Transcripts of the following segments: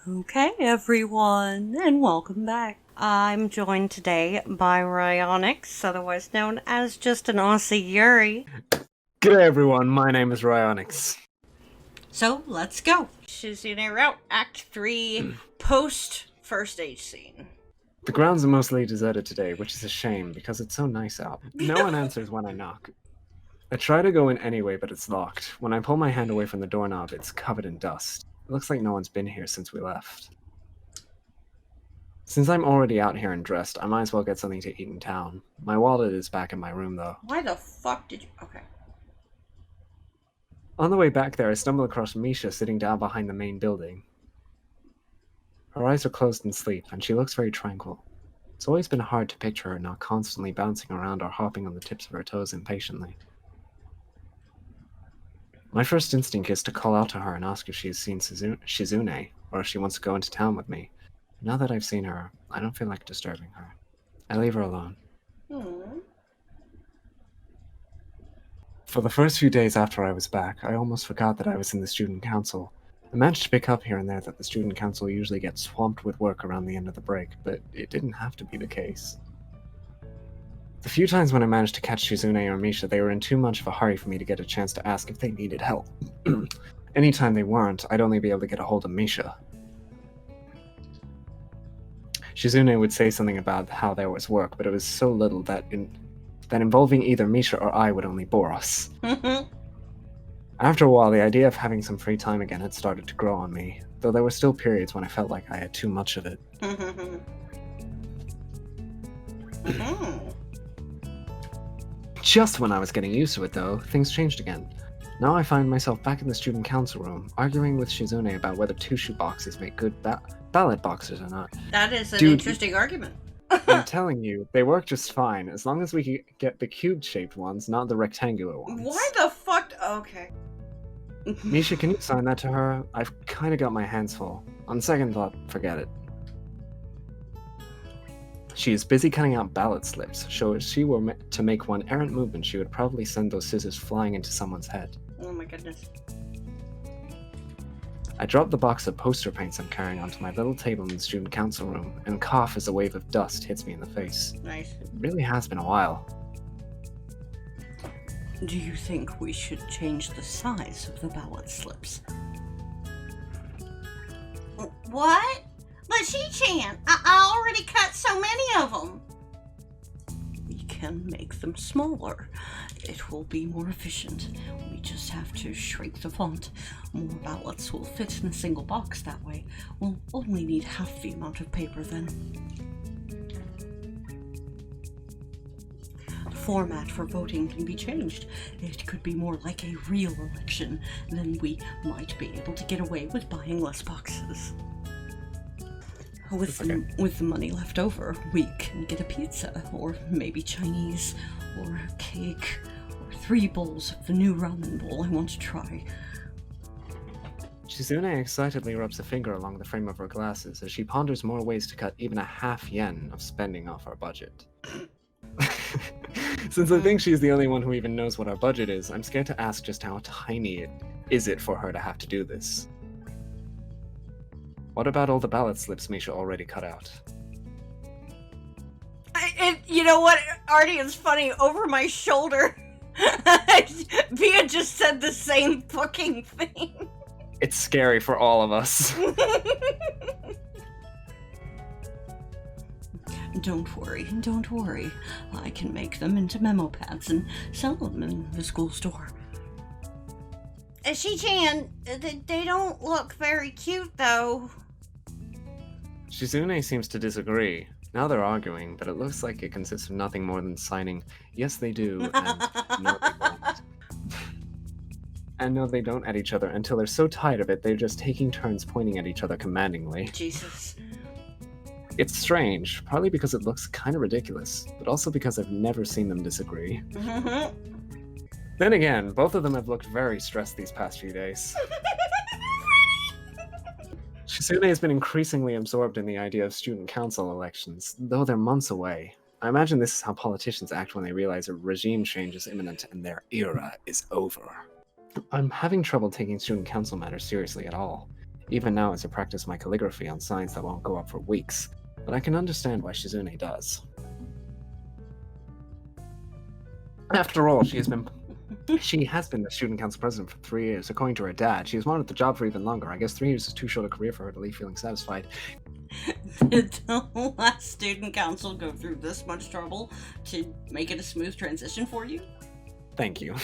Okay, everyone, and welcome back. I'm joined today by Ryonix, otherwise known as just an Aussie Yuri. G'day everyone, my name is Ryonix. So, let's go. Shizune route, Act 3, post first age scene. The grounds are mostly deserted today, which is a shame because it's so nice out. No one answers when I knock. I try to go in anyway, but it's locked. When I pull my hand away from the doorknob, it's covered in dust. It looks like no one's been here since we left. Since I'm already out here and dressed, I might as well get something to eat in town. My wallet is back in my room, though. Why the fuck did you... Okay. On the way back there, I stumble across Misha sitting down behind the main building. Her eyes are closed in sleep, and she looks very tranquil. It's always been hard to picture her not constantly bouncing around or hopping on the tips of her toes impatiently. My first instinct is to call out to her and ask if she has seen Shizune, or if she wants to go into town with me. Now that I've seen her, I don't feel like disturbing her. I leave her alone. For the first few days after I was back, I almost forgot that I was in the student council. I managed to pick up here and there that the student council usually gets swamped with work around the end of the break, but it didn't have to be the case. The few times when I managed to catch Shizune or Misha, they were in too much of a hurry for me to get a chance to ask if they needed help. Anytime they weren't, I'd only be able to get a hold of Misha. Shizune would say something about how there was work, but it was so little that involving either Misha or I would only bore us. After a while, the idea of having some free time again had started to grow on me, though there were still periods when I felt like I had too much of it. Just when I was getting used to it, though, things changed again. Now I find myself back in the student council room, arguing with Shizune about whether two shoeboxes make good ballot boxes or not. That is an interesting argument. I'm telling you, they work just fine, as long as we can get the cube-shaped ones, not the rectangular ones. Why the fuck? Okay. Misha, can you sign that to her? I've kinda got my hands full. On second thought, forget it. She is busy cutting out ballot slips, so if she were to make one errant movement, she would probably send those scissors flying into someone's head. Oh my goodness. I drop the box of poster paints I'm carrying onto my little table in the student council room, and cough as a wave of dust hits me in the face. Nice. It really has been a while. Do you think we should change the size of the ballot slips? What? But She-chan, I already cut so many of them. We can make them smaller. It will be more efficient. We just have to shrink the font. More ballots will fit in a single box that way. We'll only need half the amount of paper then. The format for voting can be changed. It could be more like a real election. Then we might be able to get away with buying less boxes. With the money left over, we can get a pizza, or maybe Chinese, or a cake, or 3 bowls of the new ramen bowl I want to try. Shizune excitedly rubs a finger along the frame of her glasses as she ponders more ways to cut even a half-yen of spending off our budget. Since I think she's the only one who even knows what our budget is, I'm scared to ask just how tiny is it for her to have to do this. What about all the ballot slips Misha already cut out? You know what, Artie, is funny, over my shoulder, Via just said the same fucking thing. It's scary for all of us. Don't worry. I can make them into memo pads and sell them in the school store. She-chan, they don't look very cute, though. Shizune seems to disagree. Now they're arguing, but it looks like it consists of nothing more than signing, yes they do, and no they don't. And no they don't at each other until they're so tired of it they're just taking turns pointing at each other commandingly. Jesus. It's strange, partly because it looks kinda ridiculous, but also because I've never seen them disagree. Then again, both of them have looked very stressed these past few days. Shizune has been increasingly absorbed in the idea of student council elections, though they're months away. I imagine this is how politicians act when they realize a regime change is imminent and their era is over. I'm having trouble taking student council matters seriously at all. even now as I practice my calligraphy on signs that won't go up for weeks, but I can understand why Shizune does. After all, she has been the student council president for 3 years. According to her dad, she has wanted the job for even longer. I guess 3 years is too short a career for her to leave feeling satisfied. Did the last student council go through this much trouble to make it a smooth transition for you? Thank you.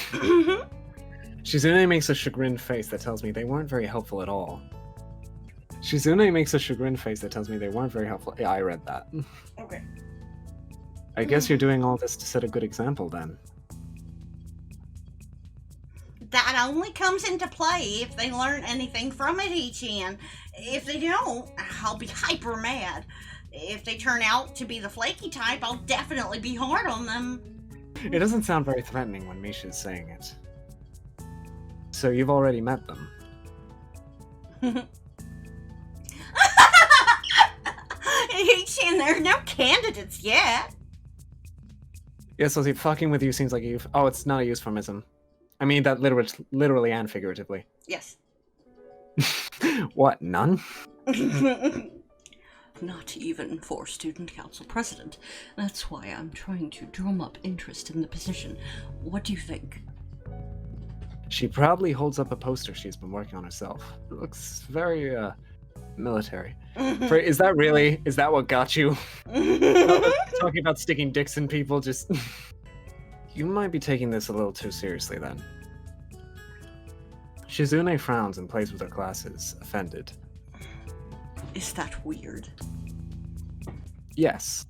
Shizune makes a chagrined face that tells me they weren't very helpful at all. Shizune makes a chagrined face that tells me they weren't very helpful. Yeah, I read that. Okay. I guess you're doing all this to set a good example then. That only comes into play if they learn anything from it, Ichan. If they don't, I'll be hyper mad. If they turn out to be the flaky type, I'll definitely be hard on them. It doesn't sound very threatening when Misha's saying it. So you've already met them? Ichan, there are no candidates yet. Yeah, so see, fucking with you seems like a oh, it's not a euphemism. I mean that literally and figuratively. Yes. What, none? Not even for student council president. That's why I'm trying to drum up interest in the position. What do you think? She proudly holds up a poster she's been working on herself. It looks very, military. Is that what got you? Talking about sticking dicks in people, just... You might be taking this a little too seriously, then. Shizune frowns and plays with her glasses, offended. Is that weird? Yes.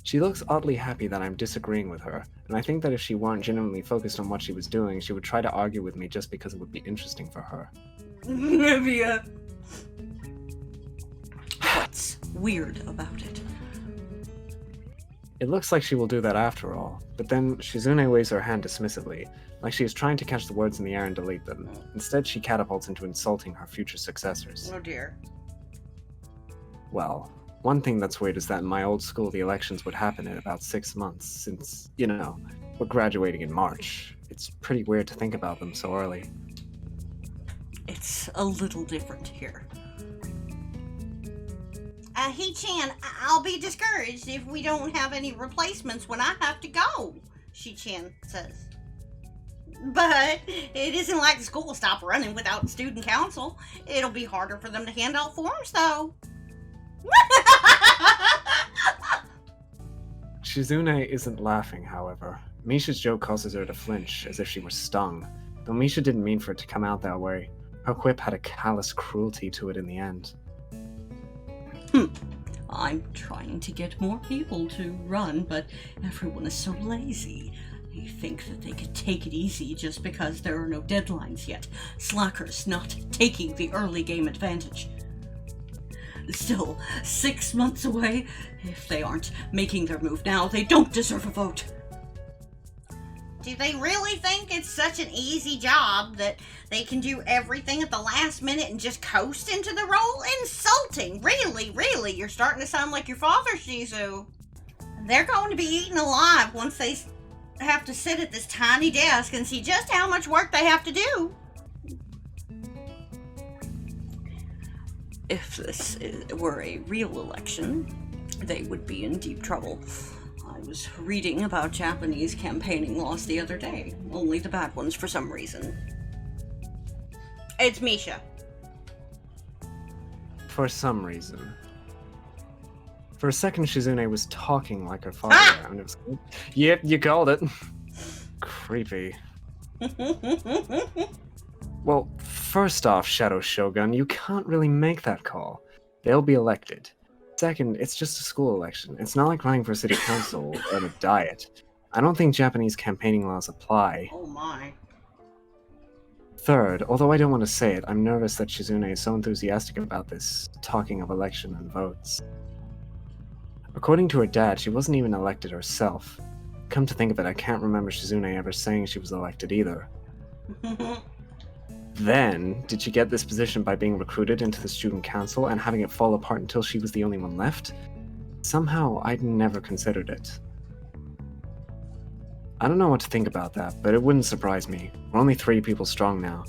She looks oddly happy that I'm disagreeing with her, and I think that if she weren't genuinely focused on what she was doing, she would try to argue with me just because it would be interesting for her. Nivea. What's weird about it? It looks like she will do that after all, but then Shizune waves her hand dismissively, like she is trying to catch the words in the air and delete them. Instead, she catapults into insulting her future successors. Oh dear. Well, one thing that's weird is that in my old school the elections would happen in about 6 months, since, you know, we're graduating in March. It's pretty weird to think about them so early. It's a little different here. He-chan, I'll be discouraged if we don't have any replacements when I have to go, She-chan says. But it isn't like the school will stop running without student council. It'll be harder for them to hand out forms, though. Shizune isn't laughing, however. Misha's joke causes her to flinch, as if she were stung. Though Misha didn't mean for it to come out that way, her quip had a callous cruelty to it in the end. I'm trying to get more people to run, but everyone is so lazy. They think that they could take it easy just because there are no deadlines yet. Slackers not taking the early game advantage. Still, 6 months away. If they aren't making their move now, they don't deserve a vote. Do they really think it's such an easy job that they can do everything at the last minute and just coast into the role? Insulting! Really, you're starting to sound like your father, Shizu. They're going to be eaten alive once they have to sit at this tiny desk and see just how much work they have to do. If this were a real election, they would be in deep trouble. I was reading about Japanese campaigning laws the other day. Only the bad ones for some reason. It's Misha. For some reason. For a second, Shizune was talking like her father. And it was, yep, you called it. Creepy. Well, first off, Shadow Shogun, you can't really make that call. They'll be elected. Second, it's just a school election. It's not like running for city council or a diet. I don't think Japanese campaigning laws apply. Oh my. Third, although I don't want to say it, I'm nervous that Shizune is so enthusiastic about this, talking of election and votes. According to her dad, she wasn't even elected herself. Come to think of it, I can't remember Shizune ever saying she was elected either. Then, did she get this position by being recruited into the student council and having it fall apart until she was the only one left? Somehow, I'd never considered it. I don't know what to think about that, but it wouldn't surprise me. We're only 3 people strong now.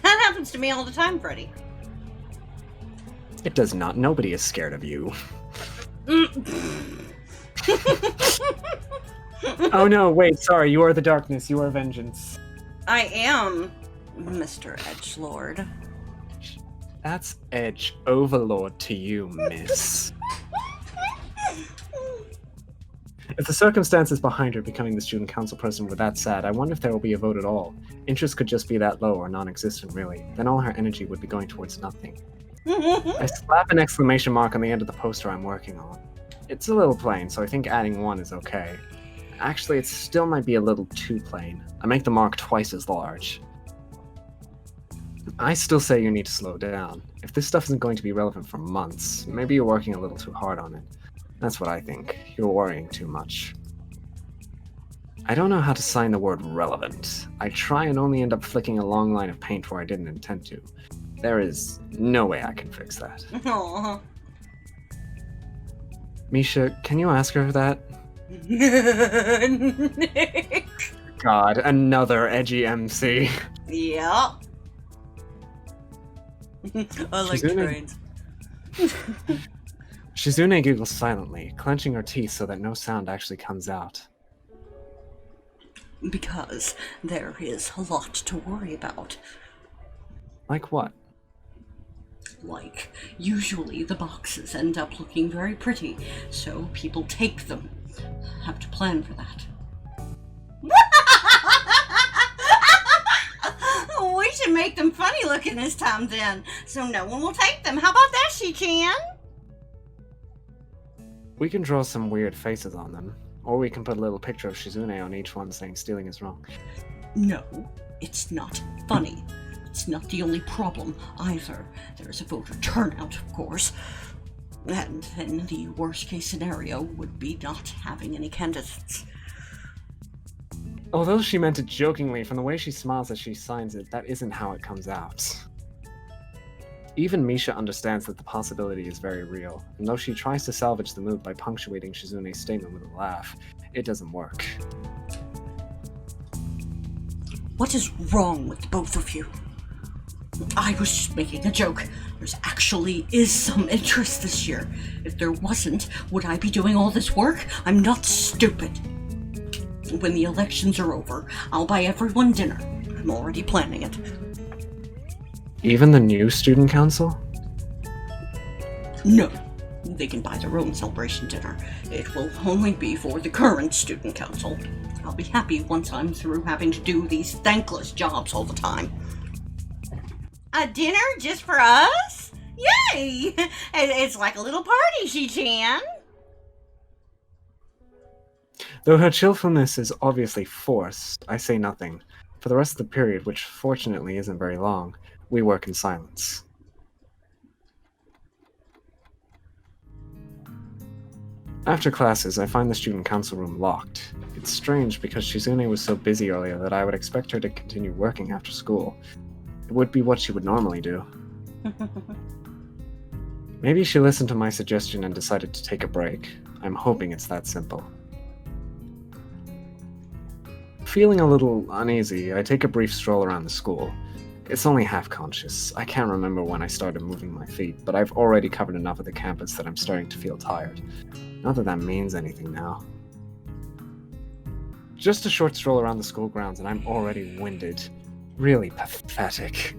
That happens to me all the time, Freddy. It does not. Nobody is scared of you. Oh no, wait, sorry, you are the darkness, you are vengeance. I am Mr. Edgelord. That's Edge Overlord to you, miss. If the circumstances behind her becoming the student council president were that sad, I wonder if there will be a vote at all. Interest could just be that low or non-existent, really. Then all her energy would be going towards nothing. I slap an exclamation mark on the end of the poster I'm working on. It's a little plain, so I think adding one is okay. Actually, it still might be a little too plain. I make the mark twice as large. I still say you need to slow down. If this stuff isn't going to be relevant for months, maybe you're working a little too hard on it. That's what I think. You're worrying too much. I don't know how to sign the word relevant. I try and only end up flicking a long line of paint where I didn't intend to. There is no way I can fix that. Aww. Misha, can you ask her that? Nick. God, another edgy MC. Yeah. I like Shizune. trains. Shizune giggles silently, clenching her teeth so that no sound actually comes out. Because there is a lot to worry about. Like what? Like, usually the boxes end up looking very pretty, so people take them. Have to plan for that. We should make them funny looking this time then, so no one will take them. How about that, She-chan? We can draw some weird faces on them, or we can put a little picture of Shizune on each one saying stealing is wrong. No, it's not funny. It's not the only problem either. There's a voter turnout, of course. And then the worst case scenario would be not having any candidates. Although she meant it jokingly, from the way she smiles as she signs it, that isn't how it comes out. Even Misha understands that the possibility is very real, and though she tries to salvage the mood by punctuating Shizune's statement with a laugh, it doesn't work. What is wrong with both of you? I was just making a joke. There actually is some interest this year. If there wasn't, would I be doing all this work? I'm not stupid. When the elections are over, I'll buy everyone dinner. I'm already planning it. Even the new student council? No, they can buy their own celebration dinner. It will only be for the current student council. I'll be happy once I'm through having to do these thankless jobs all the time. A dinner just for us? Yay! It's like a little party, She-chan. Though her cheerfulness is obviously forced, I say nothing. For the rest of the period, which fortunately isn't very long, we work in silence. After classes, I find the student council room locked. It's strange because Shizune was so busy earlier that I would expect her to continue working after school. It would be what she would normally do. Maybe she listened to my suggestion and decided to take a break. I'm hoping it's that simple. Feeling a little uneasy, I take a brief stroll around the school. It's only half-conscious. I can't remember when I started moving my feet, but I've already covered enough of the campus that I'm starting to feel tired. Not that that means anything now. Just a short stroll around the school grounds and I'm already winded. Really pathetic.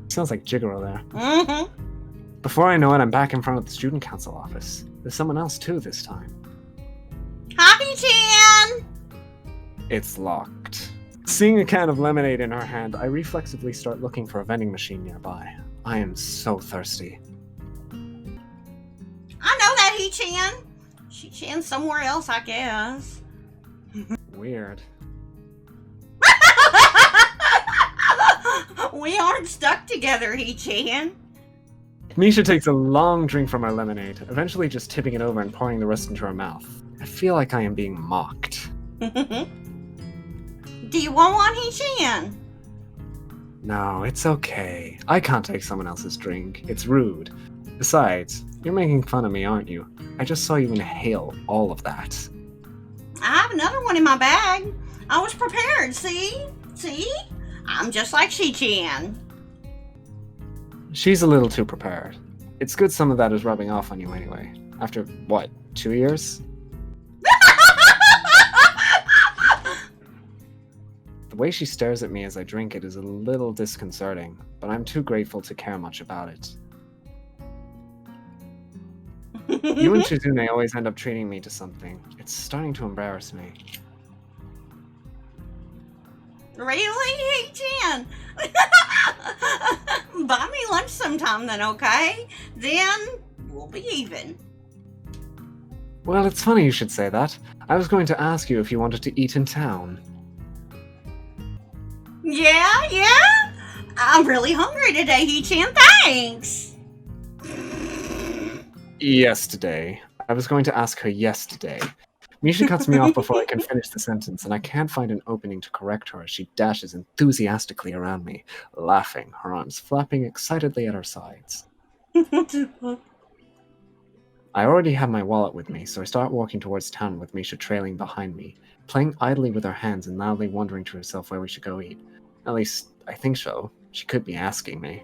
Sounds like Jigoro there. Mm-hmm. Before I know it, I'm back in front of the student council office. There's someone else too this time. Happy-chan! It's locked. Seeing a can of lemonade in her hand, I reflexively start looking for a vending machine nearby. I am so thirsty. I know that, He-chan. She-chan's somewhere else, I guess. Weird. We aren't stuck together, He-chan. Misha takes a long drink from her lemonade, eventually just tipping it over and pouring the rest into her mouth. I feel like I am being mocked. Do you want one, He-chan? No, it's okay. I can't take someone else's drink. It's rude. Besides, you're making fun of me, aren't you? I just saw you inhale all of that. I have another one in my bag. I was prepared, see? See? I'm just like She-chan. She's a little too prepared. It's good some of that is rubbing off on you anyway. After, what, 2 years? The way she stares at me as I drink it is a little disconcerting, but I'm too grateful to care much about it. You and Shizune always end up treating me to something. It's starting to embarrass me. Really? Hey, Jan. Buy me lunch sometime then, okay? Then we'll be even. Well, it's funny you should say that. I was going to ask you if you wanted to eat in town. Yeah? I'm really hungry today, He-chan. Thanks. Yesterday. I was going to ask her yesterday. Misha cuts me off before I can finish the sentence, and I can't find an opening to correct her as she dashes enthusiastically around me, laughing, her arms flapping excitedly at her sides. What the fuck? I already have my wallet with me, so I start walking towards town with Misha trailing behind me, playing idly with her hands and loudly wondering to herself where we should go eat. At least, I think so. She could be asking me.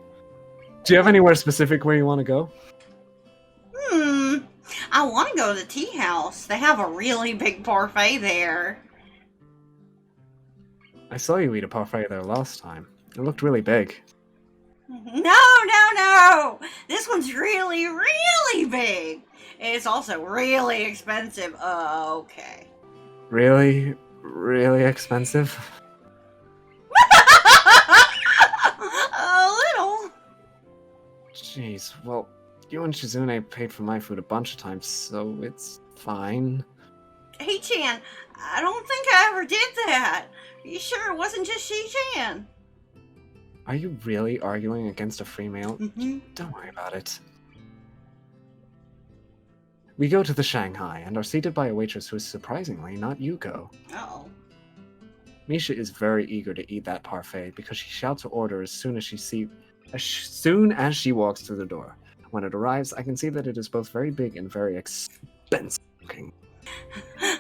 Do you have anywhere specific where you want to go? I want to go to the tea house. They have a really big parfait there. I saw you eat a parfait there last time. It looked really big. No. This one's really, really big. It's also really expensive. Okay. Really? Really expensive? A little. Jeez, well, you and Shizune paid for my food a bunch of times, so it's fine. Hey, Chan, I don't think I ever did that. Are you sure it wasn't just She-chan? Are you really arguing against a free meal? Mm-hmm. Don't worry about it. We go to the Shanghai and are seated by a waitress who is surprisingly not Yuko. Uh-oh. Misha is very eager to eat that parfait because she shouts her order as soon as she walks through the door. When it arrives, I can see that it is both very big and very expensive looking.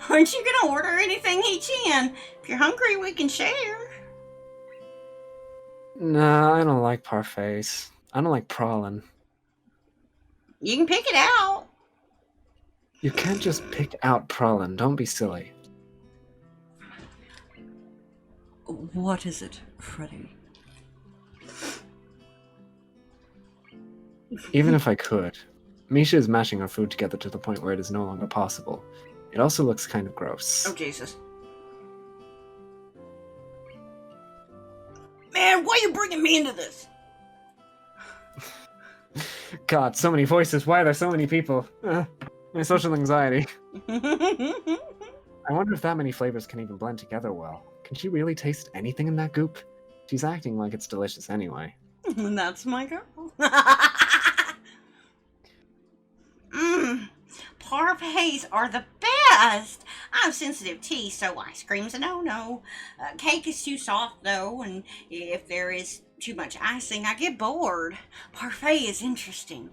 Aren't you gonna order anything, He-chan? If you're hungry, we can share. Nah, I don't like parfaits. I don't like prawn. You can pick it out. You can't just pick out prawn. Don't be silly. What is it, Freddy? Even if I could, Misha is mashing our food together to the point where it is no longer possible. It also looks kind of gross. Oh, Jesus. Man, why are you bringing me into this? God, so many voices. Why are there so many people? My social anxiety. I wonder if that many flavors can even blend together well. Can she really taste anything in that goop? She's acting like it's delicious anyway. That's my girl. Parfaits are the best. I'm sensitive tea, so ice cream's a no-no. Cake is too soft, though, and if there is too much icing, I get bored. Parfait is interesting.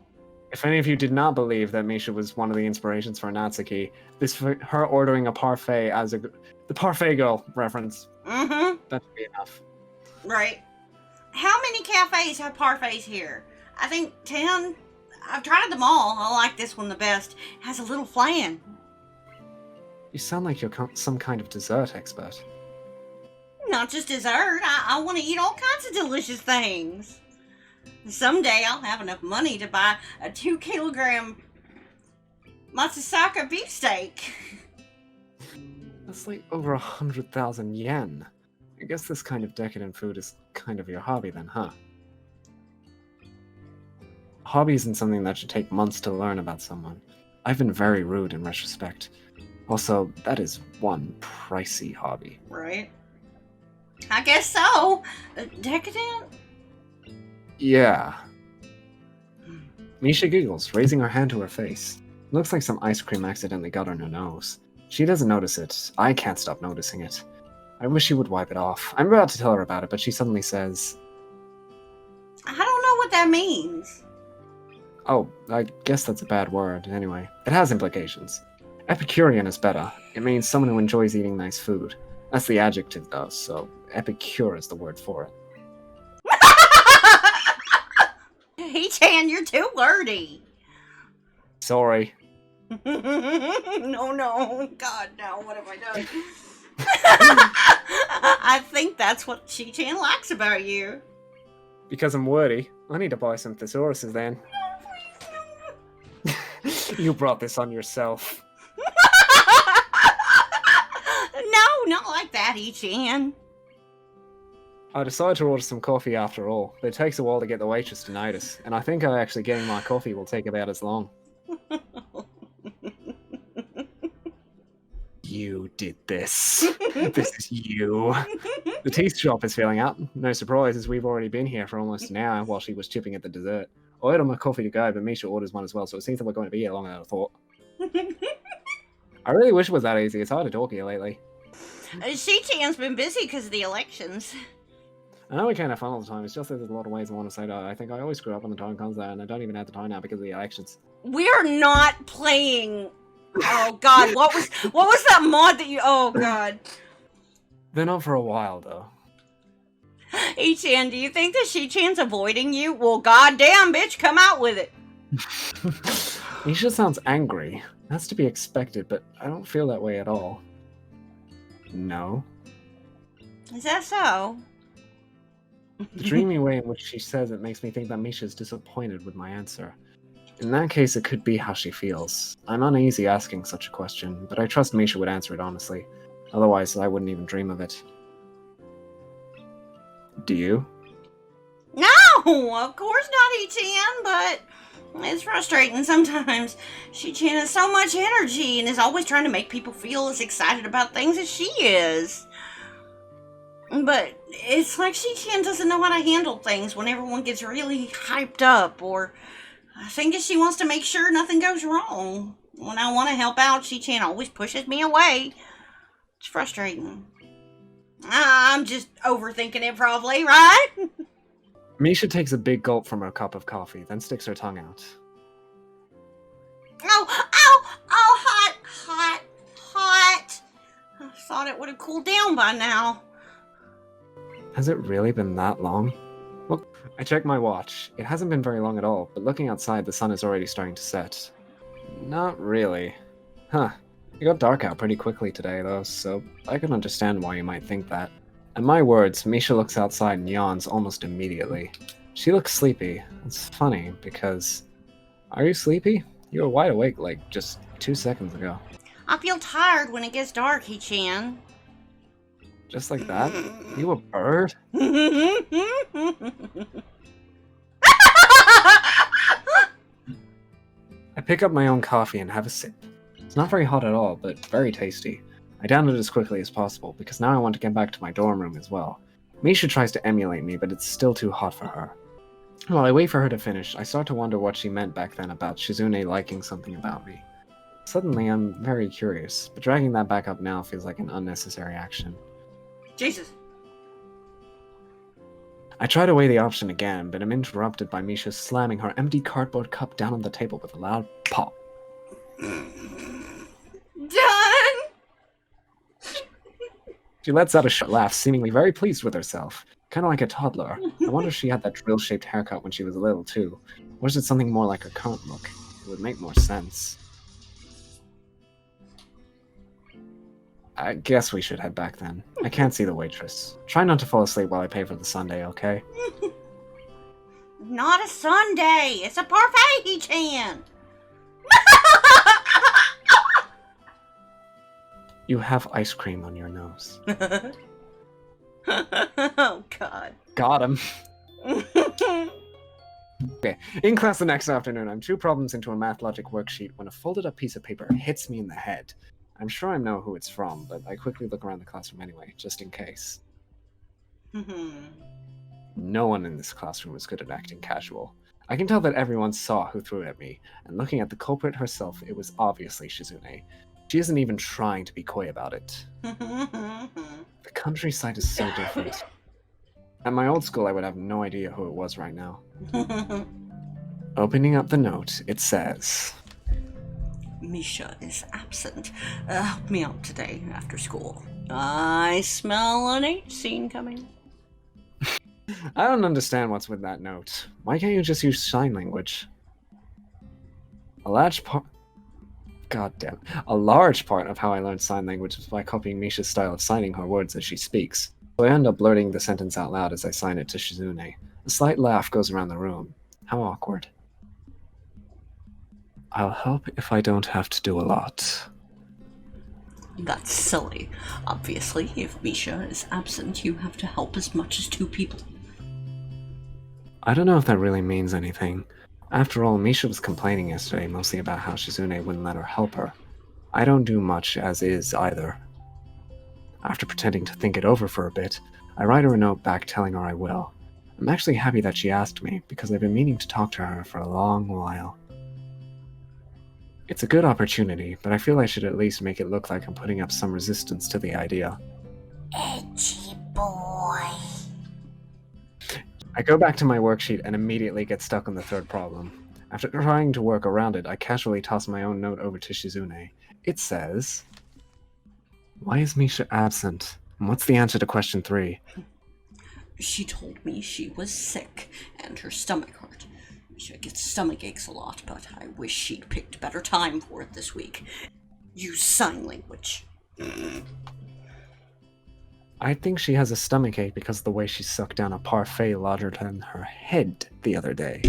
If any of you did not believe that Misha was one of the inspirations for Natsuki, her ordering a parfait as the Parfait Girl reference. Mm-hmm. That should be enough. Right. How many cafes have parfaits here? I think 10. I've tried them all. I like this one the best. It has a little flan. You sound like you're some kind of dessert expert. Not just dessert. I want to eat all kinds of delicious things. Someday I'll have enough money to buy a 2-kilogram Matsusaka beefsteak. That's like over 100,000 yen. I guess this kind of decadent food is kind of your hobby then, huh? Hobby isn't something that should take months to learn about someone. I've been very rude in retrospect. Also, that is one pricey hobby. Right. I guess so. Decadent? Yeah. Misha giggles, raising her hand to her face. Looks like some ice cream accidentally got on her nose. She doesn't notice it. I can't stop noticing it. I wish she would wipe it off. I'm about to tell her about it, but she suddenly says, I don't know what that means. Oh, I guess that's a bad word. Anyway, it has implications. Epicurean is better. It means someone who enjoys eating nice food. That's the adjective, though, so epicure is the word for it. He-chan, you're too wordy. Sorry. No. God, no. What have I done? I think that's what She-chan likes about you. Because I'm wordy. I need to buy some thesauruses then. No, please, no. You brought this on yourself. No, not like that, He-chan. I decided to order some coffee after all, but it takes a while to get the waitress to notice, and I think actually getting my coffee will take about as long. You did this. This is you. The tea shop is filling up. No surprise, as we've already been here for almost an hour while she was chipping at the dessert. I ordered my coffee to go, but Misha orders one as well, so it seems that we're going to be here longer than I thought. I really wish it was that easy. It's hard to talk here lately. She-chan's been busy because of the elections. I know we can't have fun all the time. It's just that there's a lot of ways I want to say that. I think I always screw up when the time comes there, and I don't even have the time now because of the elections. We're not playing. Oh God, what was that mod that you? Oh God. They're not for a while though. He-chan, do you think that She-chan's avoiding you? Well, goddamn, bitch, come out with it. Misha sounds angry. That's to be expected, but I don't feel that way at all. No. Is that so? The dreamy way in which she says it makes me think that Misha's disappointed with my answer. In that case, it could be how she feels. I'm uneasy asking such a question, but I trust Misha would answer it honestly. Otherwise, I wouldn't even dream of it. Do you? No, of course not, He-chan, but it's frustrating sometimes. She-chan has so much energy and is always trying to make people feel as excited about things as she is. But it's like She-chan doesn't know how to handle things when everyone gets really hyped up, or I think she wants to make sure nothing goes wrong. When I want to help out, She-chan always pushes me away. It's frustrating. I'm just overthinking it probably, right? Misha takes a big gulp from her cup of coffee, then sticks her tongue out. Hot. I thought it would have cooled down by now. Has it really been that long? Look, I checked my watch. It hasn't been very long at all, but looking outside, the sun is already starting to set. Not really. Huh. It got dark out pretty quickly today, though, so I can understand why you might think that. At my words, Misha looks outside and yawns almost immediately. She looks sleepy. It's funny, because... Are you sleepy? You were wide awake, like, just 2 seconds ago. I feel tired when it gets dark, He-chan. Just like that? You a bird? I pick up my own coffee and have a sip. It's not very hot at all, but very tasty. I down it as quickly as possible, because now I want to get back to my dorm room as well. Misha tries to emulate me, but it's still too hot for her. While I wait for her to finish, I start to wonder what she meant back then about Shizune liking something about me. Suddenly, I'm very curious, but dragging that back up now feels like an unnecessary action. Jesus. I try to weigh the option again, but I'm interrupted by Misha slamming her empty cardboard cup down on the table with a loud pop. Done! She lets out a short laugh, seemingly very pleased with herself. Kind of like a toddler. I wonder if she had that drill-shaped haircut when she was little, too. Or is it something more like her current look? It would make more sense. I guess we should head back then. I can't see the waitress. Try not to fall asleep while I pay for the sundae, okay? Not a sundae! It's a parfait, He-chan! You have ice cream on your nose. Oh, God. Got him. Okay, in class the next afternoon, I'm 2 problems into a math logic worksheet when a folded up piece of paper hits me in the head. I'm sure I know who it's from, but I quickly look around the classroom anyway, just in case. No one in this classroom is good at acting casual. I can tell that everyone saw who threw it at me, and looking at the culprit herself, it was obviously Shizune. She isn't even trying to be coy about it. The countryside is so different. At my old school, I would have no idea who it was right now. Opening up the note, it says... Misha is absent. Help me out today after school. I smell an H scene coming. I don't understand what's with that note. Why can't you just use sign language? A large part... Goddamn. A large part of how I learned sign language was by copying Misha's style of signing her words as she speaks. So I end up blurting the sentence out loud as I sign it to Shizune. A slight laugh goes around the room. How awkward. I'll help if I don't have to do a lot. That's silly. Obviously, if Misha is absent, you have to help as much as 2 people. I don't know if that really means anything. After all, Misha was complaining yesterday mostly about how Shizune wouldn't let her help her. I don't do much as is either. After pretending to think it over for a bit, I write her a note back telling her I will. I'm actually happy that she asked me, because I've been meaning to talk to her for a long while. It's a good opportunity, but I feel I should at least make it look like I'm putting up some resistance to the idea. Edgy boy. I go back to my worksheet and immediately get stuck on the 3rd problem. After trying to work around it, I casually toss my own note over to Shizune. It says, "Why is Misha absent? And what's the answer to question 3? She told me she was sick and her stomach hurt. Misha gets stomach aches a lot, but I wish she'd picked a better time for it this week. Use sign language." I think she has a stomachache because of the way she sucked down a parfait larger than her head the other day.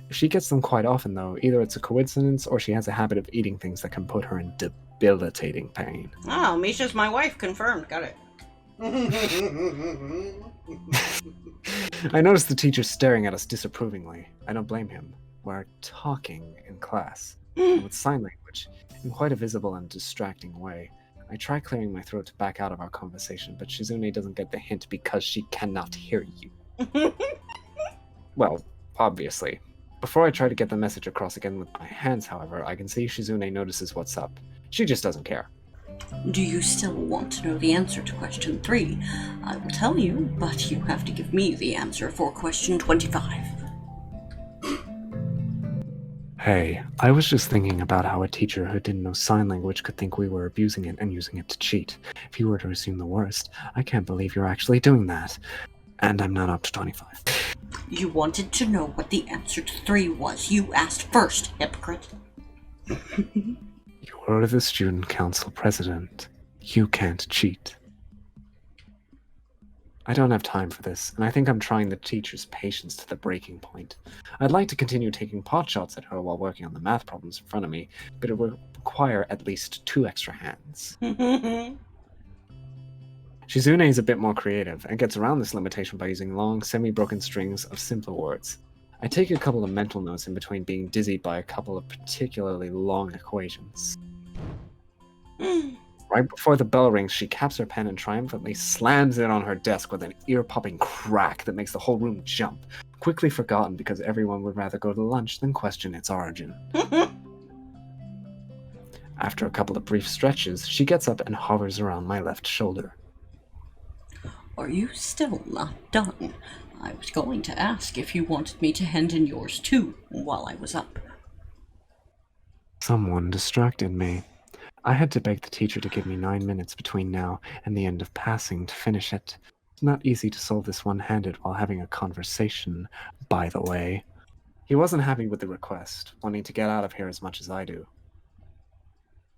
She gets them quite often, though. Either it's a coincidence or she has a habit of eating things that can put her in debilitating pain. Oh, Misha's my wife, confirmed. Got it. I notice the teacher staring at us disapprovingly. I don't blame him. We're talking in class, with sign language, in quite a visible and distracting way. I try clearing my throat to back out of our conversation, but Shizune doesn't get the hint because she cannot hear you. Well, obviously. Before I try to get the message across again with my hands, however, I can see Shizune notices what's up. She just doesn't care. Do you still want to know the answer to question 3? I will tell you, but you have to give me the answer for question 25. Hey, I was just thinking about how a teacher who didn't know sign language could think we were abusing it and using it to cheat. If you were to assume the worst, I can't believe you're actually doing that. And I'm not up to 25. You wanted to know what the answer to 3 was. You asked first, hypocrite. You're the student council president. You can't cheat. I don't have time for this, and I think I'm trying the teacher's patience to the breaking point. I'd like to continue taking pot shots at her while working on the math problems in front of me, but it would require at least 2 extra hands. Shizune is a bit more creative, and gets around this limitation by using long, semi-broken strings of simpler words. I take a couple of mental notes in between being dizzied by a couple of particularly long equations. Right before the bell rings, she caps her pen and triumphantly slams it on her desk with an ear-popping crack that makes the whole room jump, quickly forgotten because everyone would rather go to lunch than question its origin. After a couple of brief stretches, she gets up and hovers around my left shoulder. Are you still not done? I was going to ask if you wanted me to hand in yours too while I was up. Someone distracted me. I had to beg the teacher to give me 9 minutes between now and the end of passing to finish it. It's not easy to solve this one-handed while having a conversation, by the way. He wasn't happy with the request, wanting to get out of here as much as I do.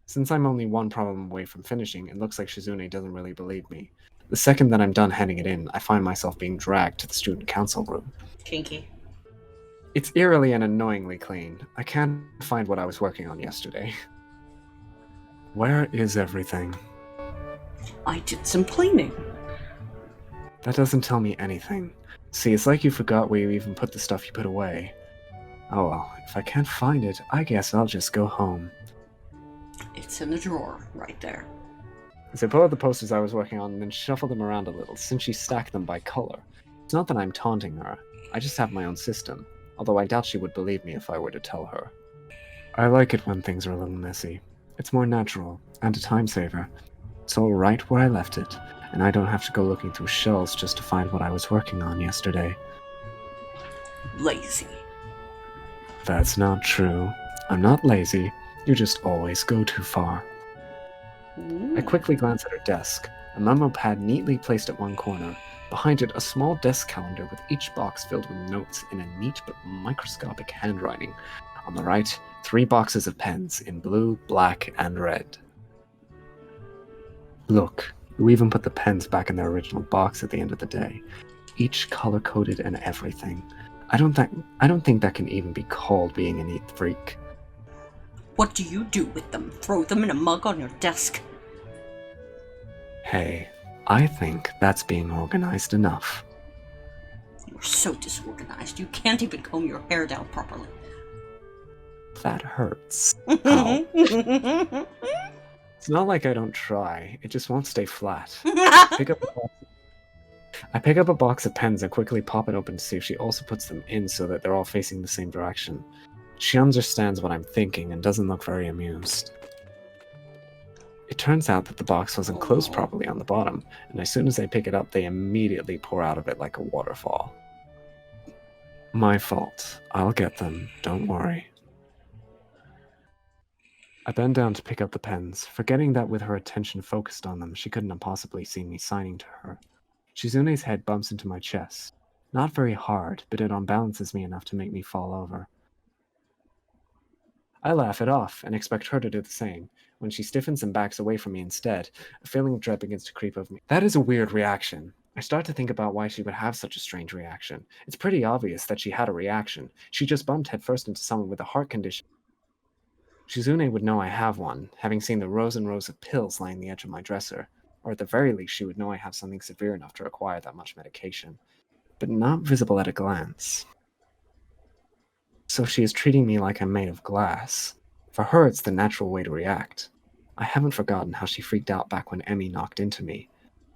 Since I'm only one problem away from finishing, it looks like Shizune doesn't really believe me. The second that I'm done handing it in, I find myself being dragged to the student council room. Kinky. It's eerily and annoyingly clean. I can't find what I was working on yesterday. Where is everything? I did some cleaning. That doesn't tell me anything. See, it's like you forgot where you even put the stuff you put away. Oh well, if I can't find it, I guess I'll just go home. It's in the drawer, right there. As I pull out the posters I was working on and then shuffle them around a little, since she stacked them by color. It's not that I'm taunting her, I just have my own system, although I doubt she would believe me if I were to tell her. I like it when things are a little messy. It's more natural, and a time saver. It's all right where I left it, and I don't have to go looking through shelves just to find what I was working on yesterday. Lazy. That's not true. I'm not lazy, you just always go too far. I quickly glance at her desk, a memo pad neatly placed at one corner, Behind it, a small desk calendar with each box filled with notes in a neat but microscopic handwriting. On the right, 3 boxes of pens in blue, black, and red. Look, you even put the pens back in their original box at the end of the day. Each color-coded and everything. I don't think that can even be called being a neat freak. What do you do with them? Throw them in a mug on your desk? Hey, I think that's being organized enough. You're so disorganized, you can't even comb your hair down properly. That hurts. Ow. It's not like I don't try, it just won't stay flat. I pick up a box of pens and quickly pop it open to see if she also puts them in so that they're all facing the same direction. She understands what I'm thinking and doesn't look very amused. It turns out that the box wasn't closed properly on the bottom, and as soon as I pick it up, they immediately pour out of it like a waterfall. My fault. I'll get them, don't worry. I bend down to pick up the pens, forgetting that with her attention focused on them, she couldn't have possibly seen me signing to her. Shizune's head bumps into my chest. Not very hard, but it unbalances me enough to make me fall over. I laugh it off and expect her to do the same. When she stiffens and backs away from me instead, a feeling of dread begins to creep over me. That is a weird reaction. I start to think about why she would have such a strange reaction. It's pretty obvious that she had a reaction. She just bumped headfirst into someone with a heart condition. Shizune would know I have one, having seen the rows and rows of pills lying the edge of my dresser. Or at the very least, she would know I have something severe enough to require that much medication. But not visible at a glance. So she is treating me like I'm made of glass. For her, it's the natural way to react. I haven't forgotten how she freaked out back when Emmy knocked into me.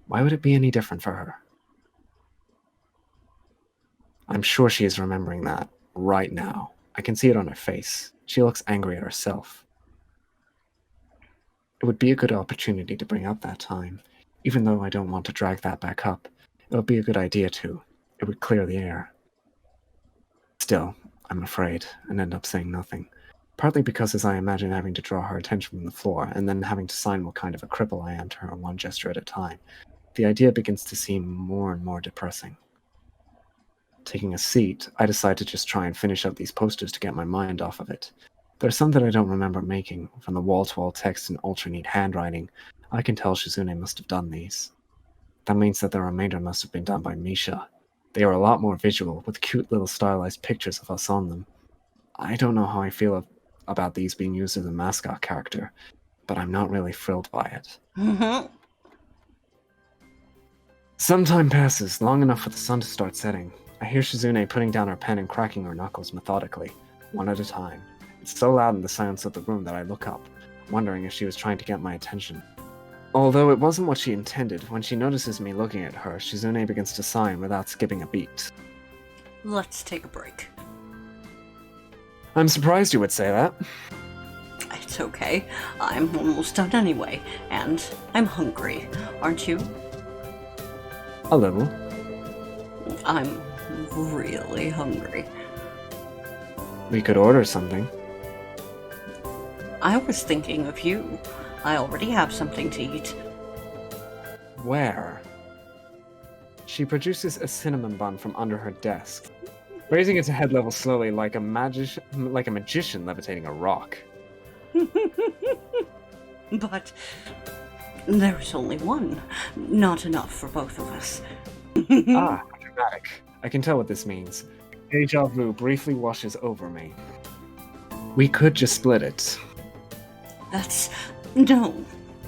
Why would it be any different for her? I'm sure she is remembering that right now. I can see it on her face. She looks angry at herself. It would be a good opportunity to bring up that time. Even though I don't want to drag that back up, it would be a good idea to. It would clear the air. Still, I'm afraid, and end up saying nothing. Partly because as I imagine having to draw her attention from the floor, and then having to sign what kind of a cripple I am to her one gesture at a time, the idea begins to seem more and more depressing. Taking a seat, I decide to just try and finish up these posters to get my mind off of it. There are some that I don't remember making, from the wall-to-wall text and ultra-neat handwriting. I can tell Shizune must have done these. That means that the remainder must have been done by Misha. They are a lot more visual, with cute little stylized pictures of us on them. I don't know how I feel about these being used as a mascot character, but I'm not really thrilled by it. Some time passes, long enough for the sun to start setting. I hear Shizune putting down her pen and cracking her knuckles methodically, one at a time. It's so loud in the silence of the room that I look up, wondering if she was trying to get my attention. Although it wasn't what she intended, when she notices me looking at her, Shizune begins to sign without skipping a beat. Let's take a break. I'm surprised you would say that. It's okay. I'm almost done anyway, and I'm hungry. Aren't you? A little. I'm really hungry. We could order something. I was thinking of you. I already have something to eat. Where? She produces a cinnamon bun from under her desk, raising it to head level slowly like a magician levitating a rock. But there's only one. Not enough for both of us. Ah, dramatic. I can tell what this means. Deja vu briefly washes over me. We could just split it. That's no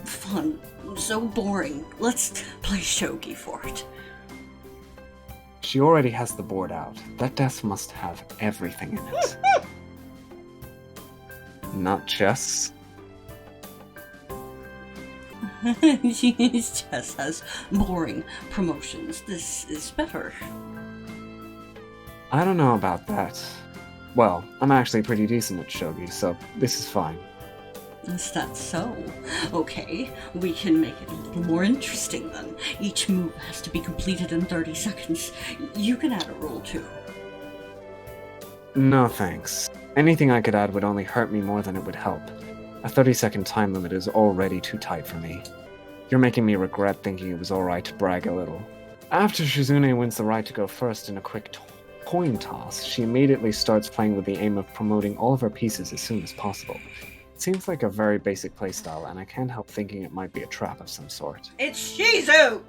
fun. So boring. Let's play shogi for it. She already has the board out. That desk must have everything in it. Not chess. Chess has boring promotions. This is better. I don't know about that. Well, I'm actually pretty decent at shogi, so this is fine. Is that so? Okay, we can make it a little more interesting then. Each move has to be completed in 30 seconds. You can add a rule too. No thanks. Anything I could add would only hurt me more than it would help. A 30-second time limit is already too tight for me. You're making me regret thinking it was alright to brag a little. After Shizune wins the right to go first in a quick coin toss, she immediately starts playing with the aim of promoting all of her pieces as soon as possible. It seems like a very basic playstyle, and I can't help thinking it might be a trap of some sort. It's Shoujo!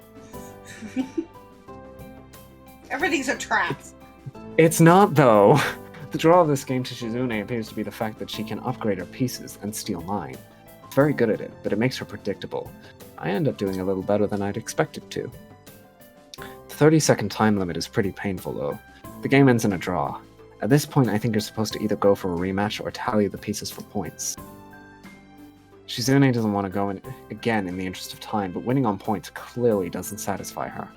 Everything's a trap. It's not, though. The draw of this game to Shizune appears to be the fact that she can upgrade her pieces and steal mine. She's very good at it, but it makes her predictable. I end up doing a little better than I'd expected to. The 30-second time limit is pretty painful, though. The game ends in a draw. At this point, I think you're supposed to either go for a rematch or tally the pieces for points. Shizune doesn't want to go in again in the interest of time, but winning on points clearly doesn't satisfy her.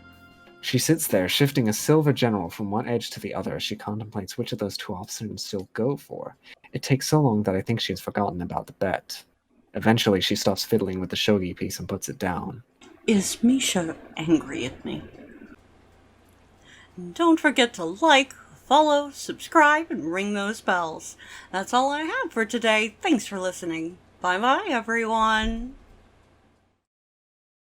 She sits there, shifting a silver general from one edge to the other as she contemplates which of those two options she'll go for. It takes so long that I think she has forgotten about the bet. Eventually, she stops fiddling with the shogi piece and puts it down. Is Misha angry at me? Don't forget to like, follow, subscribe, and ring those bells. That's all I have for today. Thanks for listening. Bye-bye, everyone.